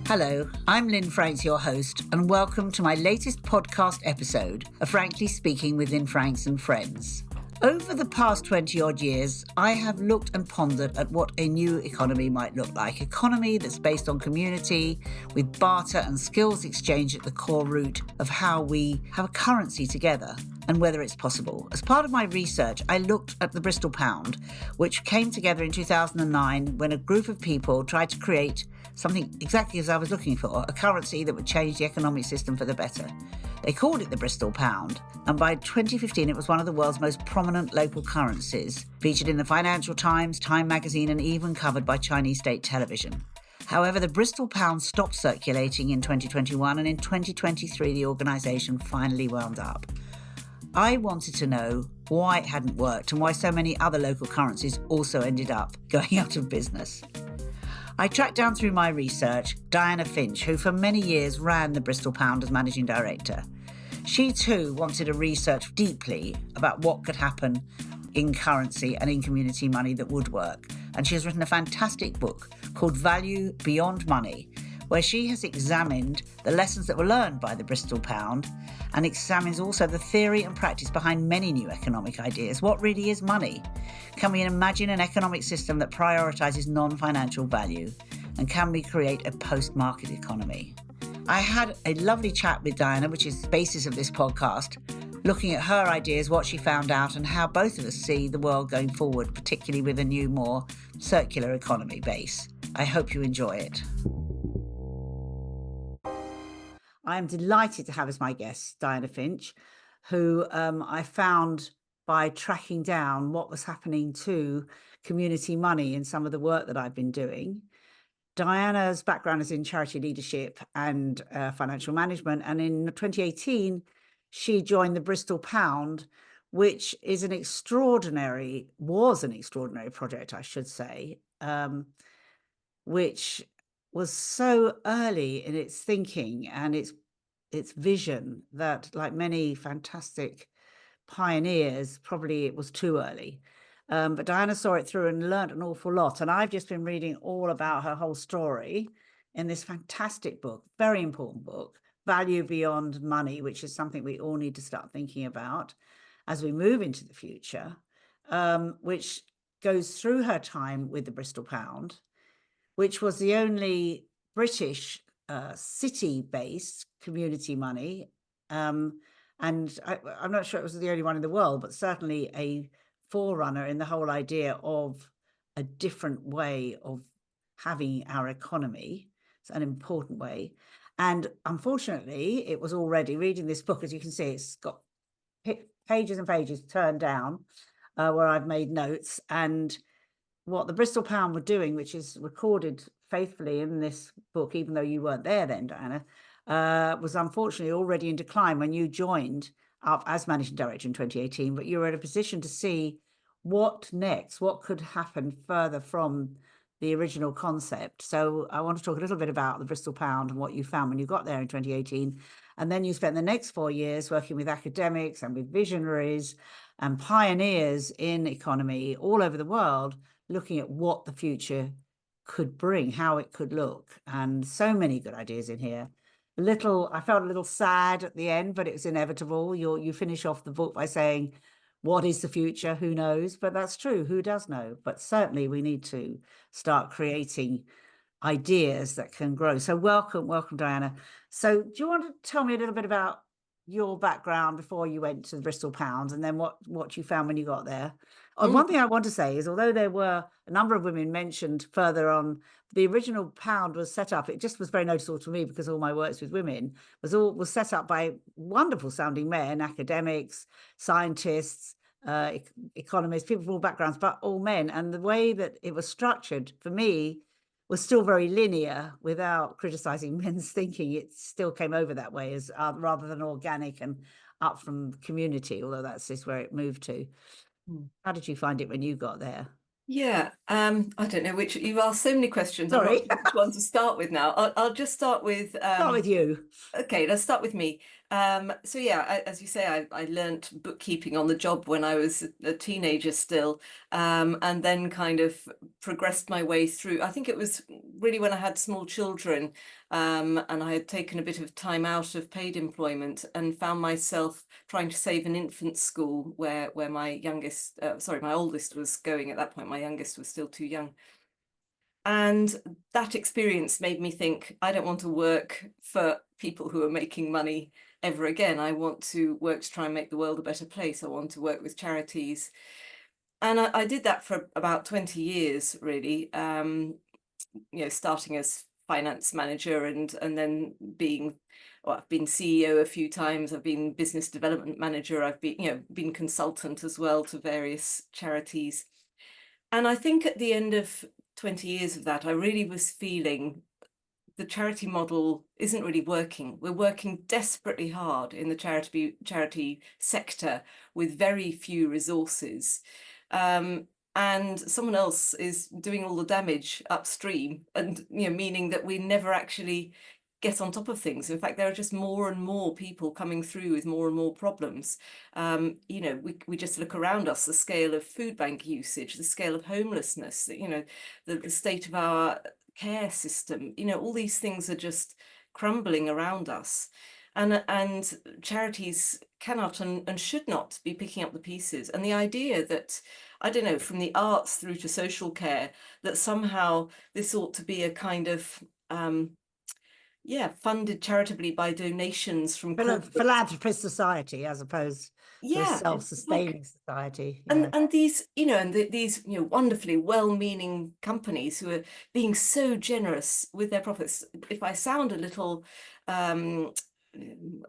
Hello, I'm Lynne Franks, your host, and welcome to my latest podcast episode of Frankly Speaking with Lynne Franks and Friends. Over the past 20-odd years, I have looked and pondered at what a new economy might look like. Economy that's based on community, with barter and skills exchange at the core root of how we have a currency together, and whether it's possible. As part of my research, I looked at the Bristol Pound, which came together in 2009 when a group of people tried to create something exactly as I was looking for, a currency that would change the economic system for the better. They called it the Bristol Pound, and by 2015 it was one of the world's most prominent local currencies, featured in the Financial Times, Time magazine, and even covered by Chinese state television. However, the Bristol Pound stopped circulating in 2021, and in 2023 the organisation finally wound up. I wanted to know why it hadn't worked and why so many other local currencies also ended up going out of business. I tracked down through my research Diana Finch, who for many years ran the Bristol Pound as managing director. She too wanted to research deeply about what could happen in currency and in community money that would work. And she has written a fantastic book called Value Beyond Money, where she has examined the lessons that were learned by the Bristol Pound and examines also the theory and practice behind many new economic ideas. What really is money? Can we imagine an economic system that prioritises non-financial value? And can we create a post-market economy? I had a lovely chat with Diana, which is the basis of this podcast, looking at her ideas, what she found out, and how both of us see the world going forward, particularly with a new, more circular economy base. I hope you enjoy it. I am delighted to have as my guest Diana Finch, who I found by tracking down what was happening to community money in some of the work that I've been doing. Diana's background is in charity leadership and financial management, and in 2018 she joined the Bristol Pound, which was an extraordinary project, I should say, which was so early in its thinking and its vision that, like many fantastic pioneers, probably it was too early. But Diana saw it through and learned an awful lot. And I've just been reading all about her whole story in this fantastic book, very important book, Value Beyond Money, which is something we all need to start thinking about as we move into the future, which goes through her time with the Bristol Pound, which was the only British city-based community money. And I'm not sure it was the only one in the world, but certainly a forerunner in the whole idea of a different way of having our economy. It's an important way. And unfortunately, it was already, reading this book, as you can see, it's got pages and pages turned down where I've made notes. And what the Bristol Pound were doing, which is recorded faithfully in this book, even though you weren't there then, Diana, was unfortunately already in decline when you joined up as managing director in 2018, but you were in a position to see what next, what could happen further from the original concept. So I want to talk a little bit about the Bristol Pound and what you found when you got there in 2018. And then you spent the next 4 years working with academics and with visionaries and pioneers in economy all over the world, looking at what the future could bring, how it could look. And so many good ideas in here. I felt a little sad at the end, but it was inevitable. You finish off the book by saying, what is the future? Who knows? But that's true. Who does know? But certainly we need to start creating ideas that can grow. So welcome, Diana. So do you want to tell me a little bit about your background before you went to the Bristol Pound, and then what you found when you got there? And one thing I want to say is, although there were a number of women mentioned further on, the original Pound was set up, it just was very noticeable to me because all my works with women was set up by wonderful sounding men, academics, scientists, economists, people from all backgrounds, but all men. And the way that it was structured for me was still very linear, without criticizing men's thinking. It still came over that way as rather than organic and up from community, although that's just where it moved to. How did you find it when you got there? Yeah, I don't know which. You've asked so many questions. Sorry. I'm not sure which one to start with now. I'll just start with Start with you. Okay, let's start with me. So yeah, as you say, I learnt bookkeeping on the job when I was a teenager still, and then kind of progressed my way through. I think it was really when I had small children, and I had taken a bit of time out of paid employment and found myself trying to save an infant school where my my oldest was going at that point. My youngest was still too young. And that experience made me think, I don't want to work for people who are making money ever again. I want to work to try and make the world a better place. I want to work with charities. And I did that for about 20 years, really, starting as finance manager and then I've been CEO a few times. I've been business development manager. I've been consultant as well to various charities. And I think at the end of 20 years of that, I really was feeling the charity model isn't really working. We're working desperately hard in the charity sector with very few resources. And someone else is doing all the damage upstream, and meaning that we never actually get on top of things. In fact, there are just more and more people coming through with more and more problems. We just look around us, the scale of food bank usage, the scale of homelessness, the state of our care system, all these things are just crumbling around us. And charities cannot and should not be picking up the pieces. And the idea that, I don't know, from the arts through to social care, that somehow this ought to be a kind of funded charitably by donations from corporates. Philanthropist society as opposed to a Yeah, it's like, self-sustaining society. and Yeah. these, these wonderfully well-meaning companies who are being so generous with their profits. If I sound a little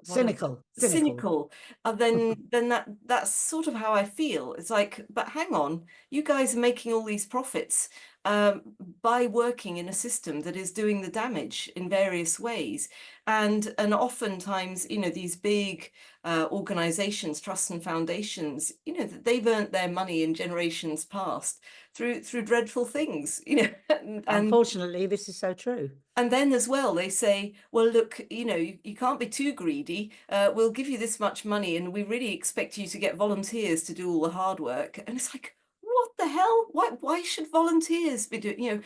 Cynical. cynical, then that's sort of how I feel. It's like, but hang on, you guys are making all these profits um, by working in a system that is doing the damage in various ways. And oftentimes, these big organizations, trusts and foundations, they've earned their money in generations past through dreadful things, and Unfortunately, this is so true. and then as well, they say, well, look, you can't be too greedy. We'll give you this much money and we really expect you to get volunteers to do all the hard work. And it's like, what the hell? Why should volunteers be doing,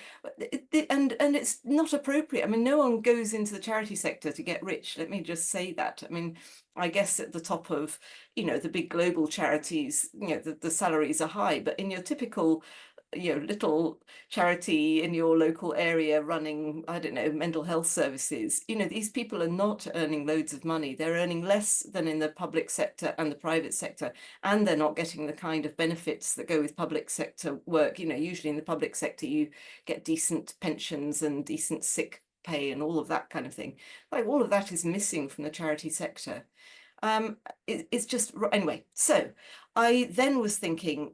and it's not appropriate. I mean, no one goes into the charity sector to get rich. Let me just say that. I mean, I guess at the top of, the big global charities, the salaries are high, but in your typical little charity in your local area running, I don't know, mental health services, these people are not earning loads of money. They're earning less than in the public sector and the private sector, and they're not getting the kind of benefits that go with public sector work. Usually in the public sector, you get decent pensions and decent sick pay and all of that kind of thing. Like, all of that is missing from the charity sector. It's just, anyway, so I then was thinking,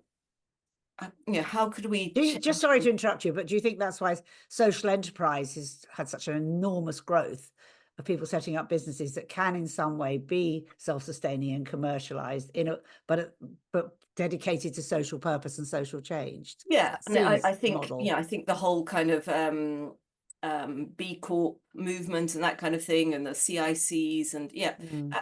how could we Just sorry to interrupt you, but do you think that's why social enterprise has had such an enormous growth of people setting up businesses that can in some way be self-sustaining and commercialized but dedicated to social purpose and social change? Yeah, That and seems I think, model. I think the whole kind of B Corp movement and that kind of thing, and the CICs, and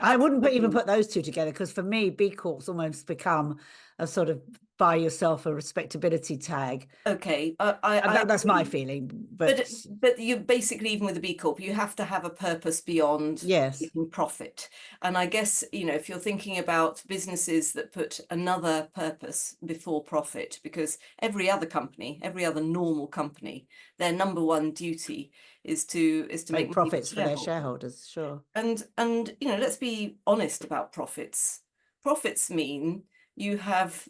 I wouldn't even absolutely. put those two together, because for me, B Corp's almost become a sort of buy yourself a respectability tag. Okay, I That's my agree. feeling, But but you basically, even with a B Corp, you have to have a purpose beyond yes, making profit. And I guess, if you're thinking about businesses that put another purpose before profit, because every other company, every other normal company, their number one duty is to make make money for profits for their shareholders. shareholders, sure. And let's be honest about profits. Profits mean you have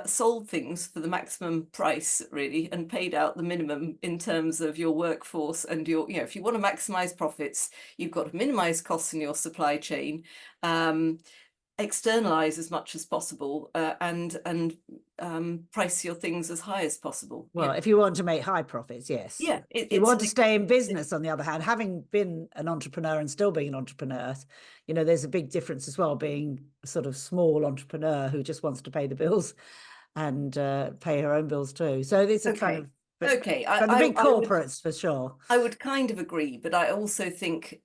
sold things for the maximum price, really, and paid out the minimum in terms of your workforce and your, if you want to maximize profits, you've got to minimize costs in your supply chain, externalize as much as possible, and price your things as high as possible. Well, if you want to make high profits, yes. Yeah, If you want to stay in it, business, on the other hand, having been an entrepreneur and still being an entrepreneur, there's a big difference as well, being a sort of small entrepreneur who just wants to pay the bills and pay her own bills too. So it's a kind okay. of, but Okay, the big corporates for sure. I would kind of agree, but I also think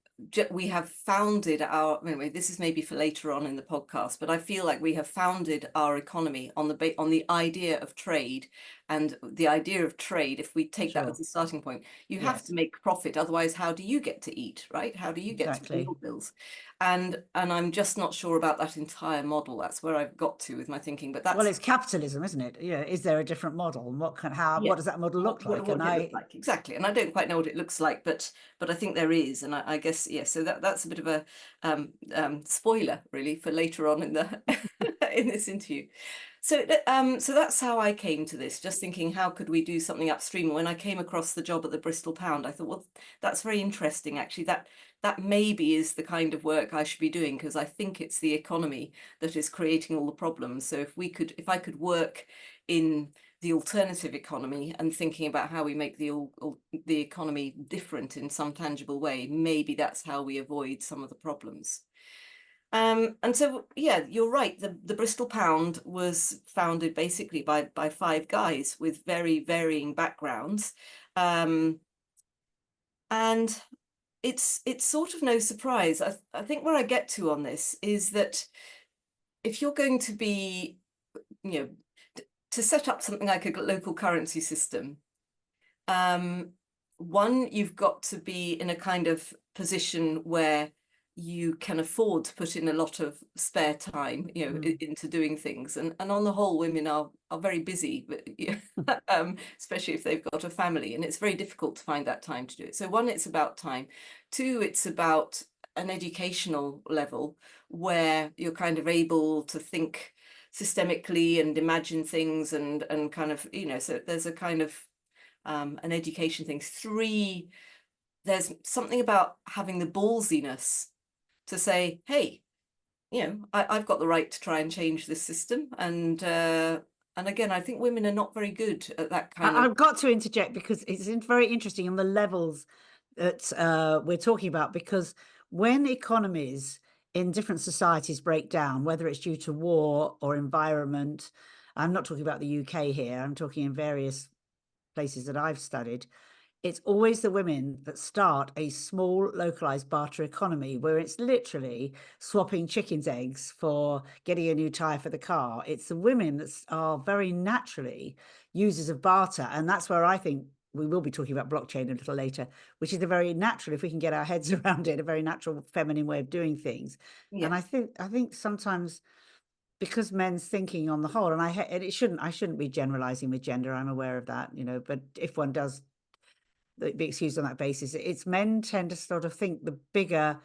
we have founded our, anyway, this is maybe for later on in the podcast, but I feel like we have founded our economy on the idea of trade. And the idea of trade, if we take that Sure. as a starting point, you have to Yes, make profit, otherwise how do you get to eat, right? How do you get to pay exactly. your bills? And I'm just not sure about that entire model. That's where I've got to with my thinking, but Well, that's, it's capitalism, isn't it? Yeah. Is there a different model? And yeah, what does that model look what like? And would it look like exactly? And I don't quite know what it looks like, but I think there is, and I guess, yeah, so that's a bit of a spoiler really for later on in the in this interview. So so that's how I came to this, just thinking how could we do something upstream. When I came across the job at the Bristol Pound, I thought, well, that's very interesting actually. That maybe is the kind of work I should be doing, because I think it's the economy that is creating all the problems. So if I could work in the alternative economy and thinking about how we make the economy different in some tangible way, maybe that's how we avoid some of the problems. And so, yeah, you're right. The Bristol Pound was founded basically by five guys with very varying backgrounds. Um, and it's sort of no surprise. I think where I get to on this is that if you're going to be, you know, to set up something like a local currency system, one, you've got to be in a kind of position where you can afford to put in a lot of spare time, into doing things. And on the whole, women are very busy, but especially if they've got a family, and it's very difficult to find that time to do it. So one, it's about time. Two, it's about an educational level where you're kind of able to think systemically and imagine things and kind of, so there's a kind of an education thing. Three, there's something about having the ballsiness to say, hey, I've got the right to try and change this system. And again, I think women are not very good at that kind of. I've got to interject because it's very interesting on the levels that we're talking about. Because when economies in different societies break down, whether it's due to war or environment, I'm not talking about the UK here, I'm talking in various places that I've studied, it's always the women that start a small localized barter economy where it's literally swapping chickens' eggs for getting a new tire for the car. It's the women that are very naturally users of barter. And that's where I think we will be talking about blockchain a little later, which is a very natural, if we can get our heads around it, a very natural feminine way of doing things. And Yeah. I think sometimes because men's thinking on the whole, and I shouldn't be generalizing with gender, I'm aware of that, but if one does be excused on that basis, it's men tend to sort of think the bigger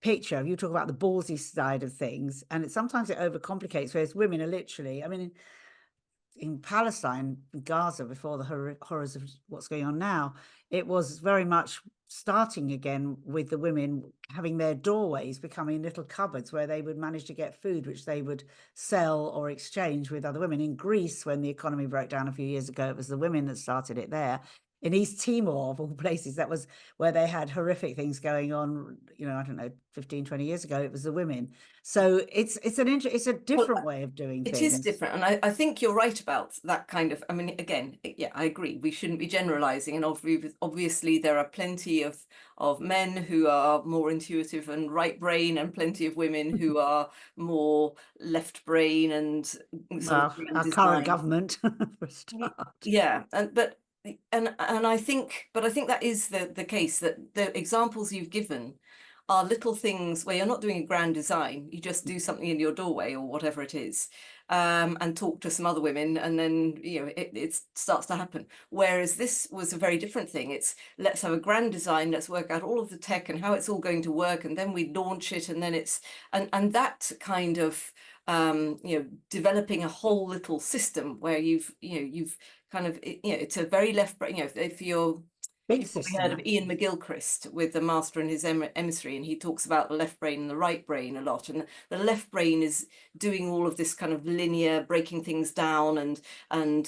picture. You talk about the ballsy side of things, and sometimes it overcomplicates, whereas women are literally, I mean, in Palestine, Gaza, before the horrors of what's going on now, it was very much starting again with the women having their doorways becoming little cupboards where they would manage to get food, which they would sell or exchange with other women. In Greece, when the economy broke down a few years ago, it was the women that started it there. In East Timor, of all places, that was where they had horrific things going on, I don't know, 15, 20 years ago, it was the women. So it's a Well, different way of doing it is things. different, and I think you're right about that kind of. I mean, again, yeah, I agree. We shouldn't be generalizing, and obviously there are plenty of men who are more intuitive and right brain, and plenty of women who are more left brain and sort of Well, grand our current design. government for a start. Yeah, and I think, that is the case, that the examples you've given are little things where you're not doing a grand design, you just do something in your doorway or whatever it is, and talk to some other women, and then it starts to happen. Whereas this was a very different thing. It's, let's have a grand design, let's work out all of the tech and how it's all going to work, and then we launch it, and then it's and that kind of developing a whole little system where you've kind of, it's a very left brain, if Big you've probably system, heard of Ian actually. McGilchrist with The Master and His Emissary, and he talks about the left brain and the right brain a lot. And the left brain is doing all of this kind of linear, breaking things down, and then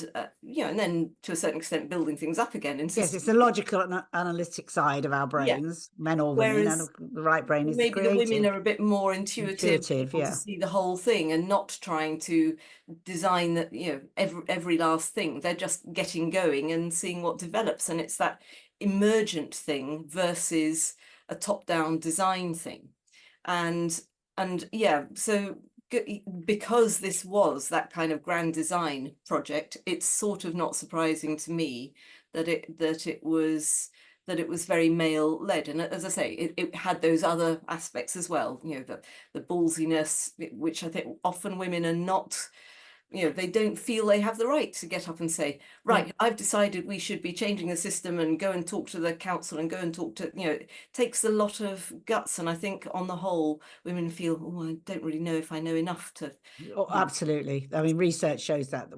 to a certain extent building things up again in Yes, systems. it's the logical and analytic side of our Yeah. brains, men or women, and Whereas the right brain is the maybe the women creative, are a bit more intuitive, intuitive. able to Yeah. see the whole thing and not trying to design that, every last thing. They're just getting going and seeing what develops. And it's that emergent thing versus a top-down design thing. And yeah, so because this was that kind of grand design project, it's sort of not surprising to me that it was very male led. And as I say, it had those other aspects as well, you know, the ballsiness, which I think often women are not, you know, they don't feel they have the right to get up and say, right, I've decided we should be changing the system, and go and talk to the council and go and talk to, you know, it takes a lot of guts. And I think on the whole, women feel, oh, I don't really know if I know enough to, Oh, you know, absolutely. I mean, research shows that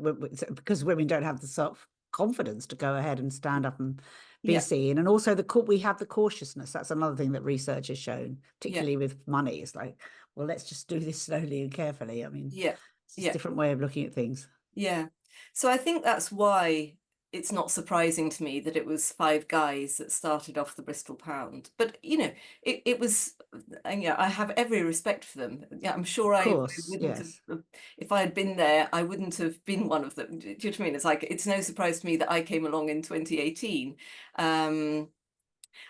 because women don't have the self confidence to go ahead and stand up and be yeah, seen, and also we have the cautiousness. That's another thing that research has shown, yeah, particularly with money. It's like, well, let's just do this slowly and carefully. I mean, yeah, it's just a yeah. different way of looking at things. Yeah. So I think that's why it's not surprising to me that it was five guys that started off the Bristol Pound. But you know, it was, and yeah, I have every respect for them. Yeah, I'm sure Of I course, wouldn't have, yes. if I had been there, I wouldn't have been one of them. Do you know what I mean? It's like it's no surprise to me that I came along in 2018. Um,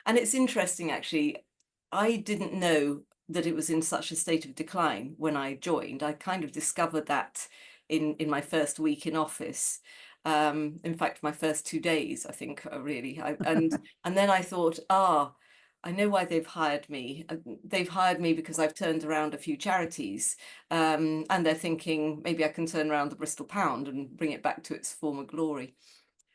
and it's interesting, actually. I didn't know that it was in such a state of decline when I joined. I kind of discovered that in my first week in office. In fact, my first 2 days, I think, really. And then I thought, I know why they've hired me. They've hired me because I've turned around a few charities, and they're thinking maybe I can turn around the Bristol Pound and bring it back to its former glory.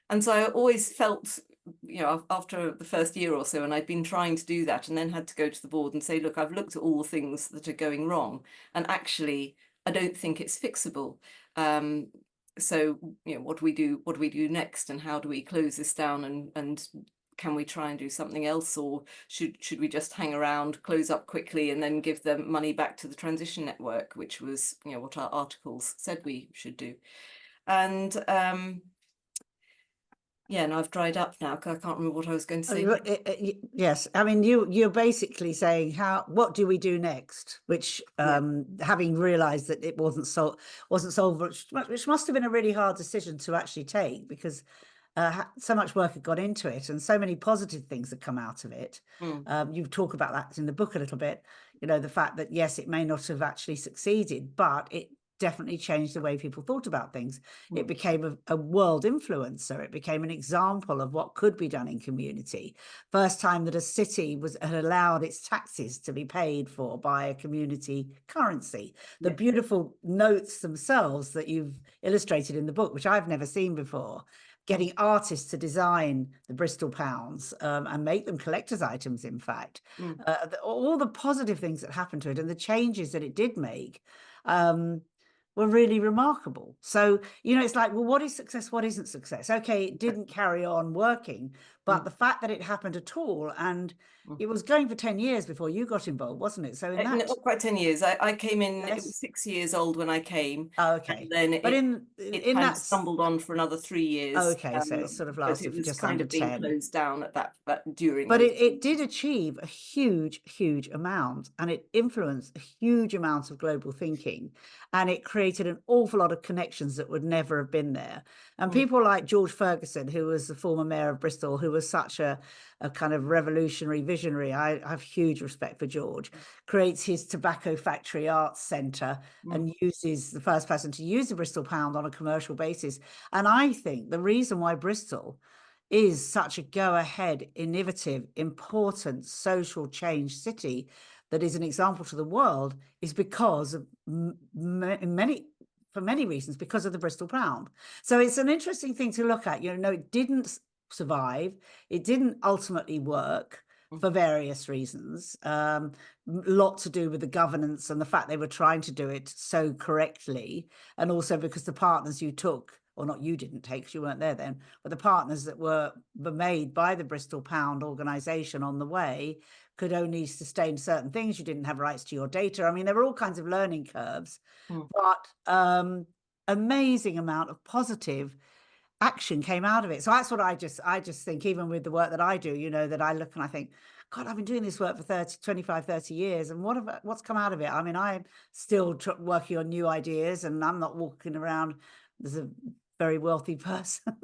And so I always felt, you know, after the first year or so, and I'd been trying to do that, and then had to go to the board and say, look, I've looked at all the things that are going wrong, and actually, I don't think it's fixable. Um, so, you know, what do we do? What do we do next? And how do we close this down? And can we try and do something else, or should we just hang around, close up quickly, and then give the money back to the transition network, which was, you know, what our articles said we should do. And yeah, and I've dried up now because I can't remember what I was going to say next. Yes, I mean, you're basically saying what do we do next? Which, Yeah. having realised that it wasn't solved, which must have been a really hard decision to actually take, because so much work had gone into it and so many positive things had come out of it. Mm, You talk about that in the book a little bit. You know, the fact that yes, it may not have actually succeeded, but it definitely changed the way people thought about things. It mm, became a world influencer. It became an example of what could be done in community. First time that a city had allowed its taxes to be paid for by a community currency. The yeah. beautiful notes themselves that you've illustrated in the book, which I've never seen before, Mm, getting artists to design the Bristol Pounds, and make them collector's items, in fact. mm, All the positive things that happened to it and the changes that it did make, um, were really remarkable. So, you know, it's like, well, what is success? What isn't success? Okay, it didn't carry on working, but mm, the fact that it happened at all, and mm. it was going for 10 years before you got involved, wasn't it? So in No, that, not quite 10 years. I came in, it was yes. 6 years old when I came, Oh, and okay. then But it in kind of that, stumbled on for another 3 years. okay, so it sort of But lasted it for was just kind under of being 10. closed down at that during But those. it did achieve a huge amount, and it influenced a huge amount of global thinking, and it created an awful lot of connections that would never have been there. And Mm, people like George Ferguson, who was the former mayor of Bristol, who was such a kind of revolutionary visionary, I have huge respect for George, creates his tobacco factory arts centre mm, and uses the first person to use the Bristol Pound on a commercial basis. And I think the reason why Bristol is such a go-ahead, innovative, important social change city that is an example to the world is because of many, for many reasons, because of the Bristol Pound. So it's an interesting thing to look at. You know, it didn't survive. It didn't ultimately work mm, for various reasons. A lot to do with the governance and the fact they were trying to do it so correctly, and also because the partners you took, or not, you didn't take because you weren't there then, but the partners that were made by the Bristol Pound organisation on the way could only sustain certain things. You didn't have rights to your data. I mean, there were all kinds of learning curves, mm. but amazing amount of positive action came out of it. So that's what I just think, even with the work that I do, you know, that I look and I think, God, I've been doing this work for 30, 25, 30 years. And what's come out of it? I mean, I'm still working on new ideas, and I'm not walking around. There's a very wealthy person.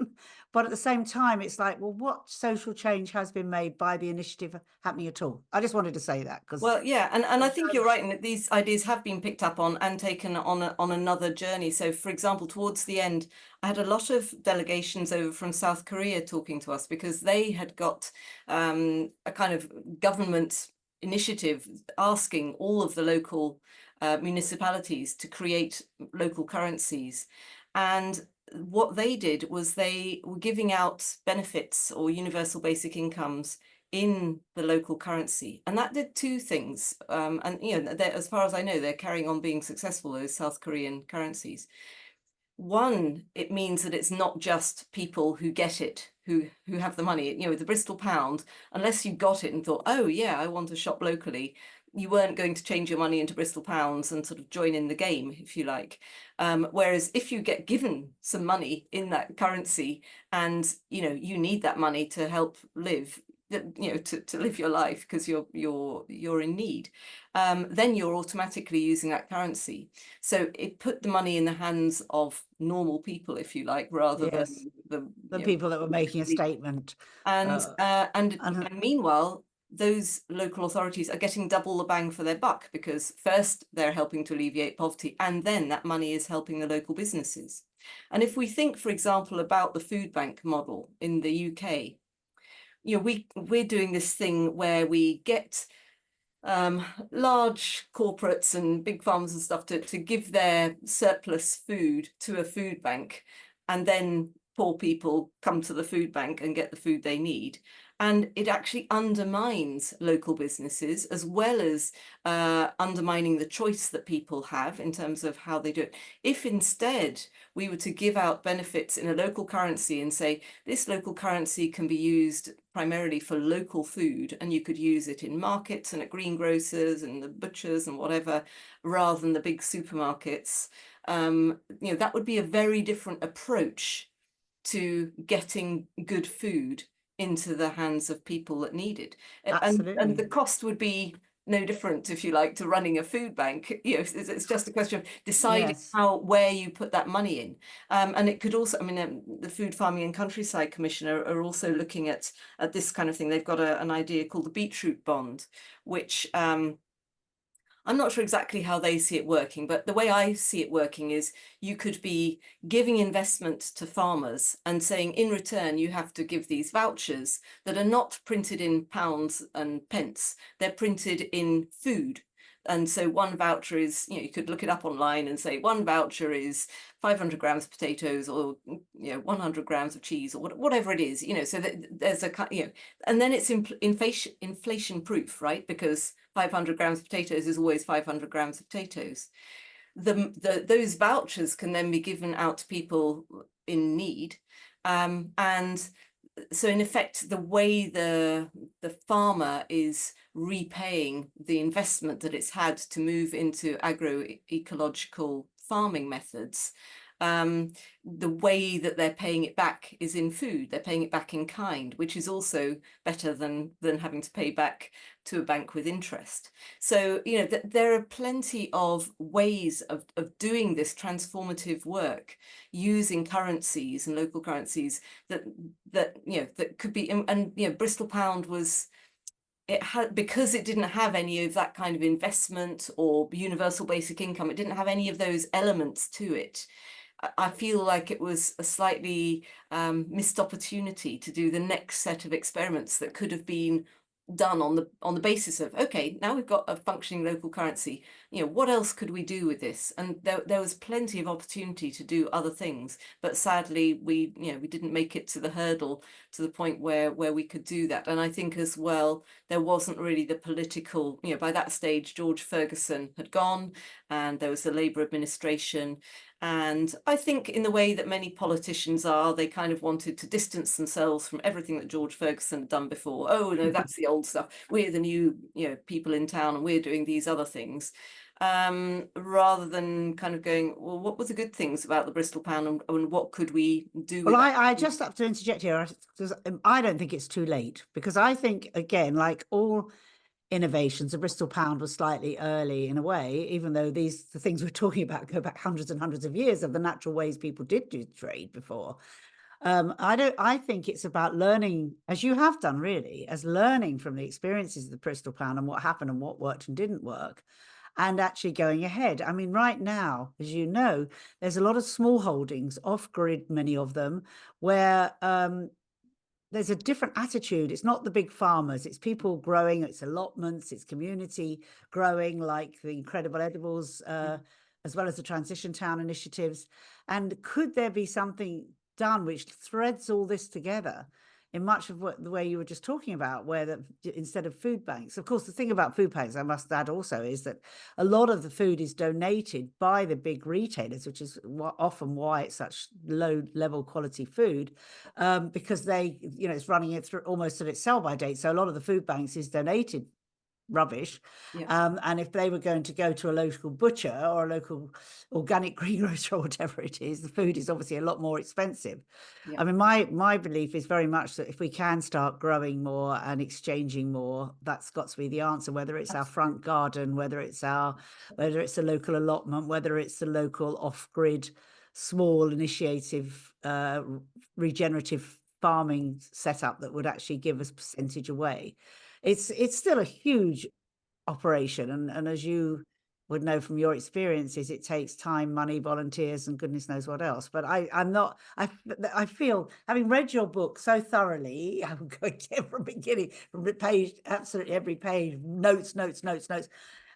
But at the same time, it's like, well, what social change has been made by the initiative happening at all? I just wanted to say that because Well, yeah, and I think you're right in that these ideas have been picked up on and taken on another journey. So, for example, towards the end, I had a lot of delegations over from South Korea talking to us because they had got a kind of government initiative asking all of the local municipalities to create local currencies. And what they did was they were giving out benefits or universal basic incomes in the local currency, and that did two things. And as far as I know, they're carrying on being successful, those South Korean currencies. One, it means that it's not just people who get it who have the money. The Bristol Pound, unless you got it and thought, oh yeah, I want to shop locally, you weren't going to change your money into Bristol Pounds and sort of join in the game, if you like. Whereas if you get given some money in that currency and you need that money to help live, to live your life because you're in need, then you're automatically using that currency. So it put the money in the hands of normal people, if you like, rather yes, than the people that were making a statement. and Uh, and and and meanwhile, those local authorities are getting double the bang for their buck because first they're helping to alleviate poverty, and then that money is helping the local businesses. And if we think, for example, about the food bank model in the UK, we're doing this thing where we get large corporates and big farms and stuff to give their surplus food to a food bank, and then poor people come to the food bank and get the food they need. And it actually undermines local businesses as well as undermining the choice that people have in terms of how they do it. If instead we were to give out benefits in a local currency and say, this local currency can be used primarily for local food, and you could use it in markets and at greengrocers and the butchers and whatever, rather than the big supermarkets, that would be a very different approach to getting good food into the hands of people that need it. And absolutely, the cost would be no different, if you like, to running a food bank. It's just a question of deciding yes. where you put that money in. And it could also, I mean, the Food Farming and Countryside Commission are also looking at this kind of thing. They've got an idea called the beetroot bond, which I'm not sure exactly how they see it working, but the way I see it working is you could be giving investment to farmers and saying, in return, you have to give these vouchers that are not printed in pounds and pence. They're printed in food. And so one voucher is, you could look it up online and say one voucher is 500 grams of potatoes or, 100 grams of cheese or whatever it is, so that there's and then it's inflation proof, right? Because 500 grams of potatoes is always 500 grams of potatoes. Those vouchers can then be given out to people in need. And so in effect, the way the farmer is repaying the investment that it's had to move into agroecological farming methods, the way that they're paying it back is in food. They're paying it back in kind, which is also better than having to pay back to a bank with interest. So, there are plenty of ways of doing this transformative work using currencies and local currencies that could be, and Bristol Pound was, it had, because it didn't have any of that kind of investment or universal basic income, it didn't have any of those elements to it. I feel like it was a slightly missed opportunity to do the next set of experiments that could have been done on the basis of, okay, now we've got a functioning local currency, what else could we do with this? And there was plenty of opportunity to do other things, but sadly we didn't make it to the hurdle to the point where we could do that. And I think as well, there wasn't really the political, by that stage George Ferguson had gone and there was the Labour administration. And I think in the way that many politicians are, they kind of wanted to distance themselves from everything that George Ferguson had done before. Oh, no, that's the old stuff. We're the new, people in town and we're doing these other things. Rather than kind of going, well, what were the good things about the Bristol Pound and what could we do with Well, that? I just have to interject here because I don't think it's too late, because I think, again, like all innovations. The Bristol Pound was slightly early in a way, even though the things we're talking about go back hundreds and hundreds of years of the natural ways people did do trade before. I think it's about learning, as you have done really, as learning from the experiences of the Bristol Pound and what happened and what worked and didn't work, and actually going ahead. I mean, right now, as you know, there's a lot of small holdings off grid, many of them, where there's a different attitude. It's not the big farmers, it's people growing, it's allotments, it's community growing, like the Incredible Edibles, as well as the Transition Town initiatives. And could there be something done which threads all this together in much of the way you were just talking about, where instead of food banks, of course, the thing about food banks, I must add also, is that a lot of the food is donated by the big retailers, which is often why it's such low level quality food, because they, it's running it through almost at its sell by date. So a lot of the food banks is donated rubbish. And if they were going to go to a local butcher or a local organic greengrocer or whatever it is, the food is obviously a lot more expensive. I mean, my belief is very much that if we can start growing more and exchanging more, that's got to be the answer, whether it's our front garden, whether it's a local allotment, whether it's a local off-grid small initiative regenerative farming setup that would actually give us percentage away. It's still a huge operation, and as you would know from your experiences, it takes time, money, volunteers, and goodness knows what else. But I feel, having read your book so thoroughly, I'm going from beginning, from the page, absolutely every page, notes.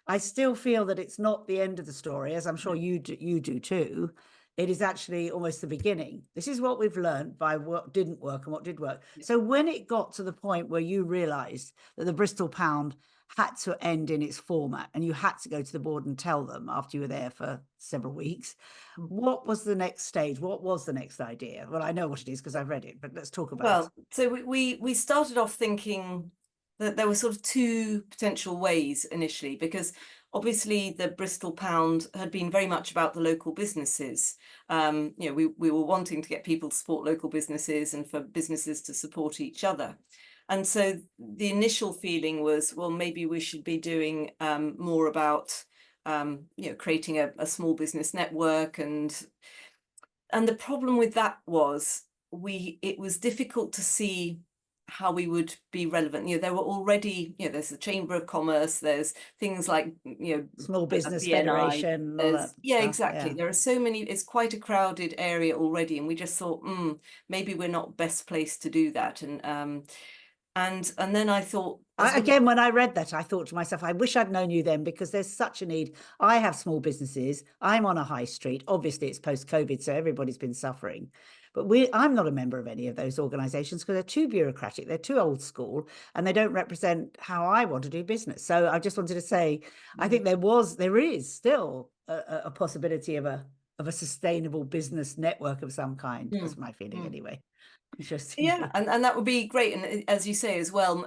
I still feel that it's not the end of the story, as I'm sure you do too. It is actually almost the beginning. This is what we've learned by what didn't work and what did work. So when it got to the point where you realized that the Bristol Pound had to end in its format and you had to go to the board and tell them after you were there for several weeks, what was the next stage? What was the next idea? Well, I know what it is because I've read it, but let's talk about it. Well, so we started off thinking that there were sort of two potential ways initially, because obviously the Bristol Pound had been very much about the local businesses. We were wanting to get people to support local businesses and for businesses to support each other. And so the initial feeling was, well, maybe we should be doing more about creating a small business network. And the problem with that was it was difficult to see how we would be relevant. There were already, there's the Chamber of Commerce, there's things like, Small Business BNI, Federation, all that stuff, exactly. yeah. There are so many, it's quite a crowded area already. And we just thought, maybe we're not best placed to do that. And then I thought, again, when I read that, I thought to myself, I wish I'd known you then, because there's such a need. I have small businesses. I'm on a high street. Obviously, it's post-COVID, so everybody's been suffering. But I'm not a member of any of those organizations because they're too bureaucratic, they're too old school, and they don't represent how I want to do business. So I just wanted to say, I think there is still a possibility of a sustainable business network of some kind. That's my feeling anyway. Interesting. Yeah, and that would be great. And as you say as well,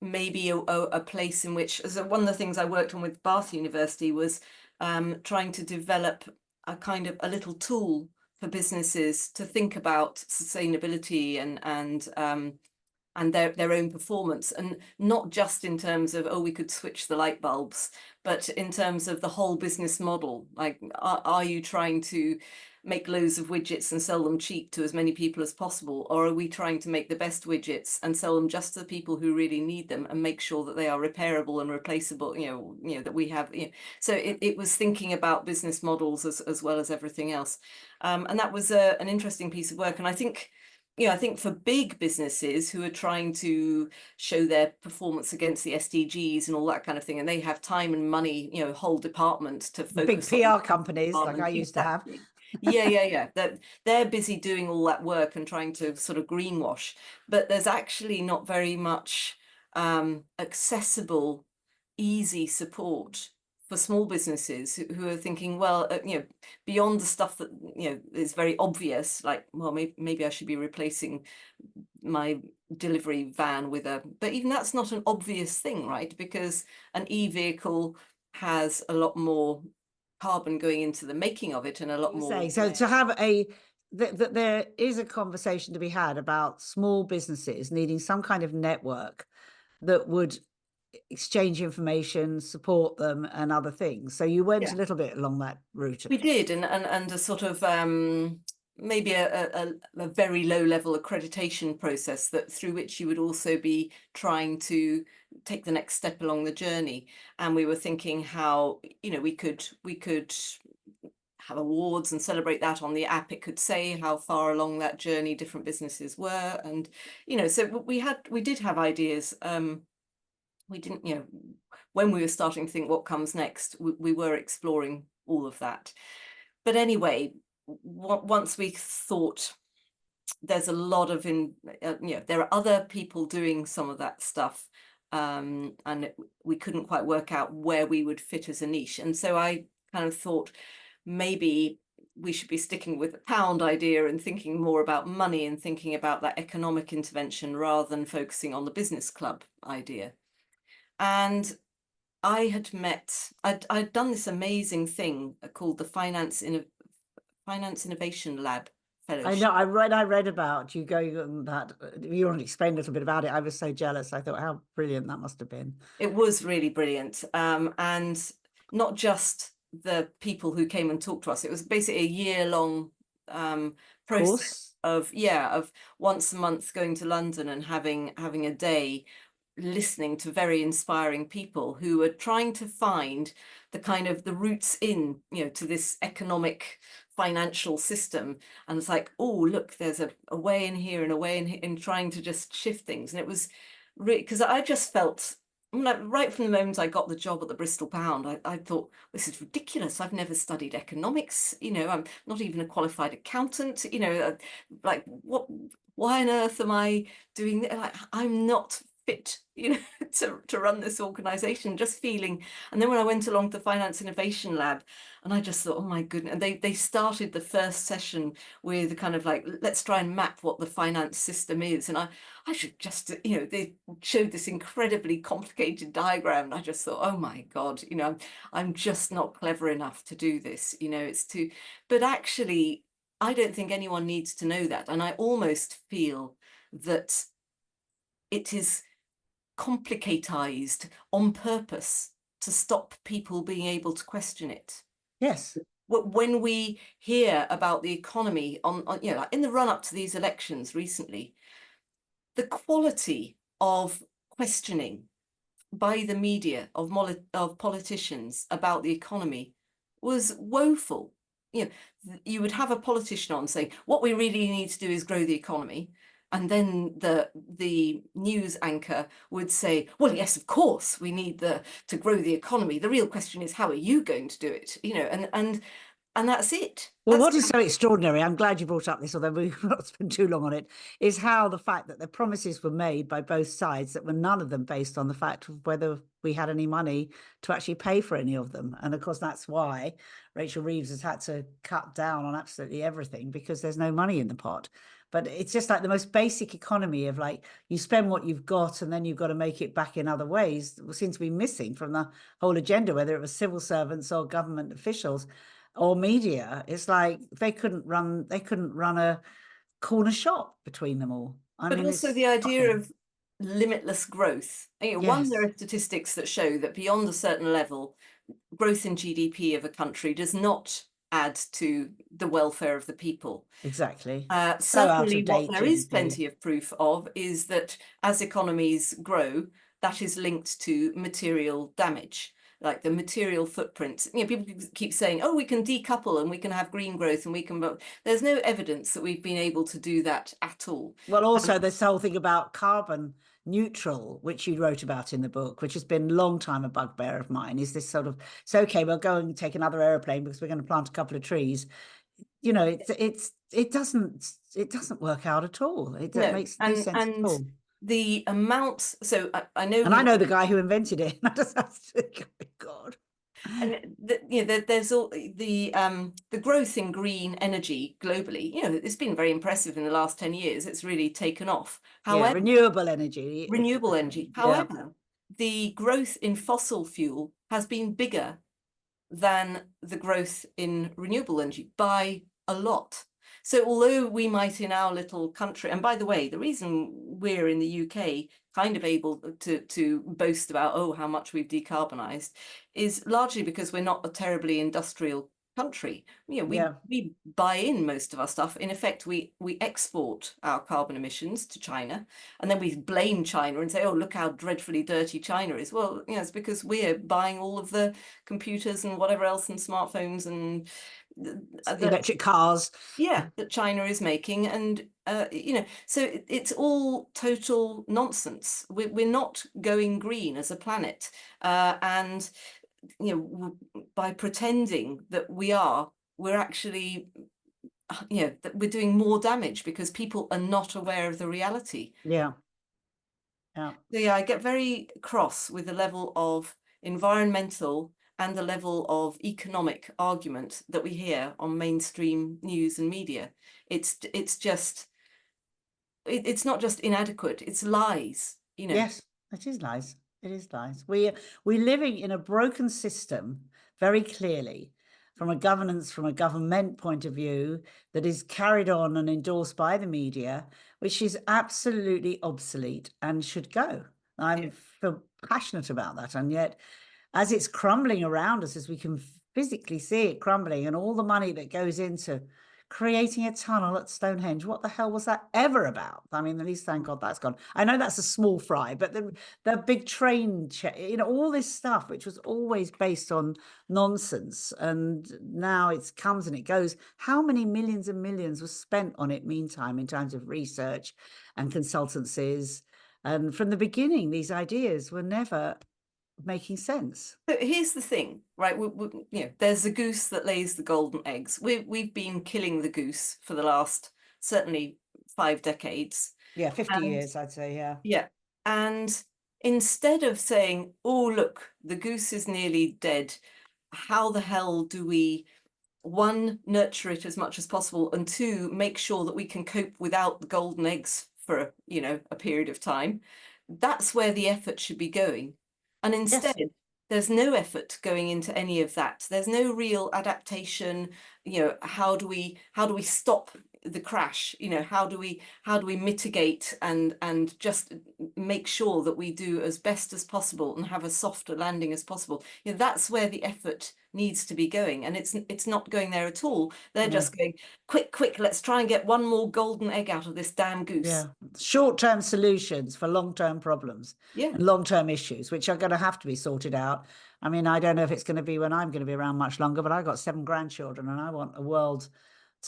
maybe a place in which, so one of the things I worked on with Bath University was trying to develop a little tool for businesses to think about sustainability and their own performance, and not just in terms of, we could switch the light bulbs, but in terms of the whole business model. Like, are you trying to make loads of widgets and sell them cheap to as many people as possible, or are we trying to make the best widgets and sell them just to the people who really need them and make sure that they are repairable and replaceable, that we have, so it was thinking about business models as well as everything else, and that was an interesting piece of work. And I think for big businesses who are trying to show their performance against the SDGs and all that kind of thing, and they have time and money, whole department to focus big on PR companies like I used to have. that they're busy doing all that work and trying to sort of greenwash, but there's actually not very much accessible, easy support for small businesses who are thinking, well, beyond the stuff that is very obvious, like, well, maybe I should be replacing my delivery van with but even that's not an obvious thing, right? Because an e-vehicle has a lot more carbon going into the making of it, and a lot more. So to have that there is a conversation to be had about small businesses needing some kind of network that would exchange information, support them, and other things. So you went Yeah, a little bit along that route. we did, and a sort of maybe a very low level accreditation process that through which you would also be trying to take the next step along the journey. And we were thinking how, you know, we could have awards and celebrate that on the app. It could say how far along that journey different businesses were, and you know, so we did have ideas. We didn't, you know, when we were starting to think what comes next, we were exploring all of that. But anyway, once we thought there's a lot of you know, there are other people doing some of that stuff, and we couldn't quite work out where we would fit as a niche. And so I kind of thought maybe we should be sticking with the pound idea and thinking more about money and thinking about that economic intervention rather than focusing on the business club idea. And I'd done this amazing thing called the Finance Innovation Lab I Fellowship. know. I read about you going on that. You want to explain a little bit about it? I was so jealous. I thought how brilliant that must have been. It was really brilliant. And not just the people who came and talked to us, it was basically a year-long process Course. of, yeah, of once a month going to London and having a day listening to very inspiring people who were trying to find the kind of the roots in, you know, to this economic financial system. And it's like, oh, look, there's a way in here and a way in trying to just shift things. And it was really, because I just felt, I mean, like, right from the moment I got the job at the Bristol Pound, I thought, this is ridiculous. I've never studied economics. You know, I'm not even a qualified accountant. You know, like, why on earth am I doing that? Like, I'm not fit, you know, to run this organization, just feeling. And then when I went along to the Finance Innovation Lab, and I just thought, oh my goodness, and they started the first session with kind of like, let's try and map what the finance system is. And I should just, you know, they showed this incredibly complicated diagram, and I just thought, oh my God, you know, I'm just not clever enough to do this, you know, it's too, but actually, I don't think anyone needs to know that. And I almost feel that it is complicatized on purpose to stop people being able to question it. Yes. When we hear about the economy on you know, like in the run up to these elections recently, the quality of questioning by the media of politicians about the economy was woeful. You know, you would have a politician on saying, what we really need to do is grow the economy. And then the news anchor would say, well, yes, of course, we need to grow the economy. The real question is, how are you going to do it? You know, and that's it. Well, That's what is so extraordinary, I'm glad you brought up this, although we've not spent too long on it, is how the fact that the promises were made by both sides that were none of them based on the fact of whether we had any money to actually pay for any of them. And of course, that's why Rachel Reeves has had to cut down on absolutely everything because there's no money in the pot. But it's just like the most basic economy of like you spend what you've got and then you've got to make it back in other ways seems to be missing from the whole agenda, whether it was civil servants or government officials or media. It's like they couldn't run a corner shop between them all. I But mean, also it's the idea shocking. of limitless growth. You know, one, there Yes, are statistics that show that beyond a certain level, growth in GDP of a country does not add to the welfare of the people. exactly. So out Certainly, of what date there is GDP. plenty of proof of is that as economies grow, that is linked to material damage, like the material footprint. You know, people keep saying, "Oh, we can decouple and we can have green growth and we can," but there's no evidence that we've been able to do that at all. Well, also this whole thing about carbon neutral, which you wrote about in the book, which has been a long time a bugbear of mine, is this sort of, it's okay, we'll go and take another aeroplane because we're going to plant a couple of trees. You know, it doesn't work out at all. It No, makes no sense at and all. the amount. So I know And I we, know the guy who invented it. I just have to think, oh God. and you know, there's all the growth in green energy globally. You know, it's been very impressive in the last 10 years. It's really taken off. Yeah, However, renewable energy. renewable energy. Yeah, However, the growth in fossil fuel has been bigger than the growth in renewable energy by a lot. So although we might in our little country, and by the way, the reason we're in the UK kind of able to boast about, oh, how much we've decarbonised, is largely because we're not a terribly industrial country. You know, Yeah. we buy in most of our stuff. In effect, we export our carbon emissions to China, and then we blame China and say, oh, look how dreadfully dirty China is. Well, you know, it's because we're buying all of the computers and whatever else and smartphones and that, Electric cars. yeah, that China is making. And you know, so it's all total nonsense. We're not going green as a planet, and you know, by pretending that we are, we're actually, you know, that we're doing more damage because people are not aware of the reality. Yeah. Yeah. So yeah, I get very cross with the level of environmental and the level of economic argument that we hear on mainstream news and media. It's just it's not just inadequate, it's lies, you know. Yes, it is lies. It is lies. We're living in a broken system very clearly from a governance, from a government point of view that is carried on and endorsed by the media, which is absolutely obsolete and should go. I Yeah. feel passionate about that. And yet, as it's crumbling around us, as we can physically see it crumbling, and all the money that goes into creating a tunnel at Stonehenge. What the hell was that ever about? I mean, at least thank God that's gone. I know that's a small fry, but the big train, you know, all this stuff, which was always based on nonsense, and now it comes and it goes. How many millions and millions was spent on it meantime in terms of research and consultancies? And from the beginning, these ideas were never making sense. So here's the thing, right? You know, there's the goose that lays the golden eggs. We've been killing the goose for the last certainly 5 decades. Yeah, 50 And years, I'd say. Yeah. yeah, and instead of saying, oh, look, the goose is nearly dead, how the hell do we, one, nurture it as much as possible, and two, make sure that we can cope without the golden eggs for, you know, a period of time? That's where the effort should be going. And Yes. instead, there's no effort going into any of that. There's no real adaptation. You know, how do we stop the crash? You know, how do we mitigate and just make sure that we do as best as possible and have a softer landing as possible? You know, that's where the effort needs to be going, and it's not going there at all. They're No. just going, quick, quick, let's try and get one more golden egg out of this damn goose. Yeah, short-term solutions for long-term problems Yeah. and long-term issues, which are going to have to be sorted out. I mean, I don't know if it's going to be when I'm going to be around much longer, but I've got 7 grandchildren, and I want a world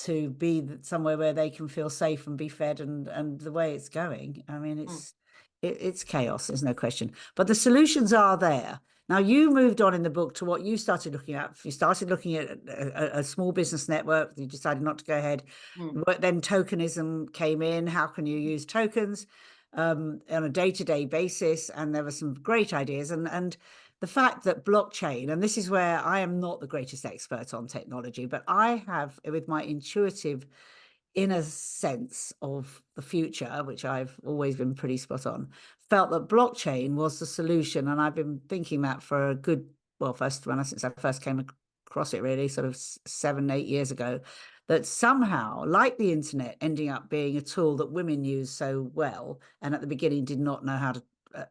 to be somewhere where they can feel safe and be fed. And the way it's going, I mean, Mm. it's chaos. There's no question. But the solutions are there. Now, you moved on in the book to what you started looking at. You started looking at a small business network. You decided not to go ahead. Mm. But then tokenism came in. How can you use tokens on a day-to-day basis? And there were some great ideas. And the fact that blockchain, and this is where I am not the greatest expert on technology, but I have, with my intuitive inner sense of the future, which I've always been pretty spot on, felt that blockchain was the solution. And I've been thinking that for a good, well, since I first came across it, really, sort of 7, 8 years ago, that somehow, like the internet, ending up being a tool that women use so well, and at the beginning did not know how to